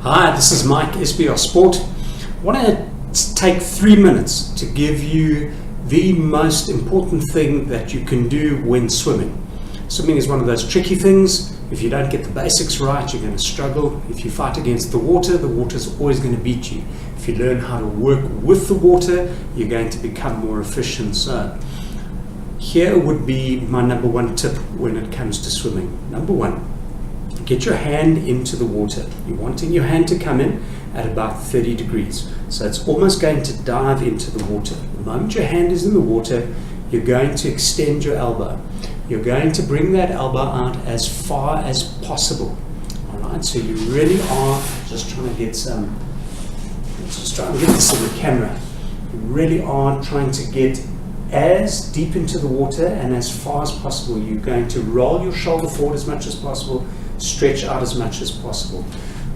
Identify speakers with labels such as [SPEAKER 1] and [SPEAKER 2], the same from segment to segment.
[SPEAKER 1] Hi, this is Mike, SBRsport. I want to take 3 minutes to give you the most important thing that you can do when swimming. Swimming is one of those tricky things. If you don't get the basics right, you're going to struggle. If you fight against the water is always going to beat you. If you learn how to work with the water, you're going to become more efficient. So here would be my number one tip when it comes to swimming. Number one, get your hand into the water. You're wanting your hand to come in at about 30 degrees. So it's almost going to dive into the water. The moment your hand is in the water, you're going to extend your elbow. You're going to bring that elbow out as far as possible. All right, so you really are just trying to get this in the camera. You really are trying to get as deep into the water and as far as possible. You're going to roll your shoulder forward as much as possible, stretch out as much as possible.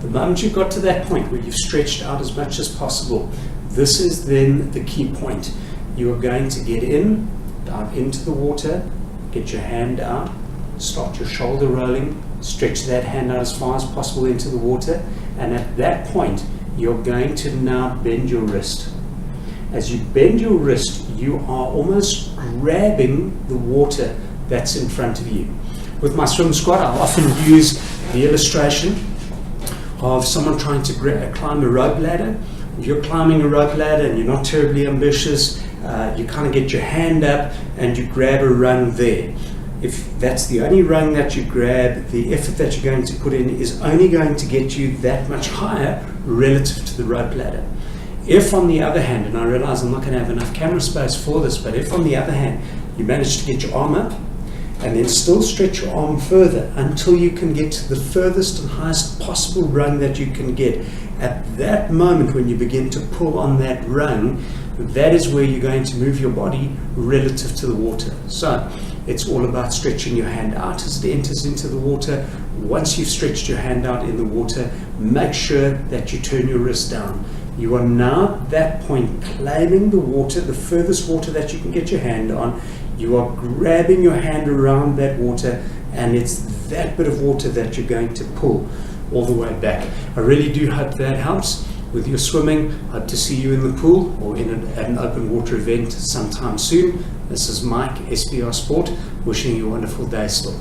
[SPEAKER 1] The moment you've got to that point where you've stretched out as much as possible, this is then the key point. You are going to get in, dive into the water, get your hand out, start your shoulder rolling, stretch that hand out as far as possible into the water, and at that point, you're going to now bend your wrist. As you bend your wrist, you are almost grabbing the water that's in front of you. With my swim squat, I often use the illustration of someone trying to climb a rope ladder. If you're climbing a rope ladder and you're not terribly ambitious, you kind of get your hand up and you grab a rung there. If that's the only rung that you grab, the effort that you're going to put in is only going to get you that much higher relative to the rope ladder. If on the other hand, and I realize I'm not going to have enough camera space for this, but if on the other hand, you manage to get your arm up and then still stretch your arm further until you can get to the furthest and highest possible rung that you can get. At that moment when you begin to pull on that rung, that is where you're going to move your body relative to the water. So it's all about stretching your hand out as it enters into the water. Once you've stretched your hand out in the water, make sure that you turn your wrist down. You are now at that point claiming the water, the furthest water that you can get your hand on. You are grabbing your hand around that water, and it's that bit of water that you're going to pull all the way back. I really do hope that helps with your swimming. Hope to see you in the pool or in an open water event sometime soon. This is Mike, SBRsport, wishing you a wonderful day still.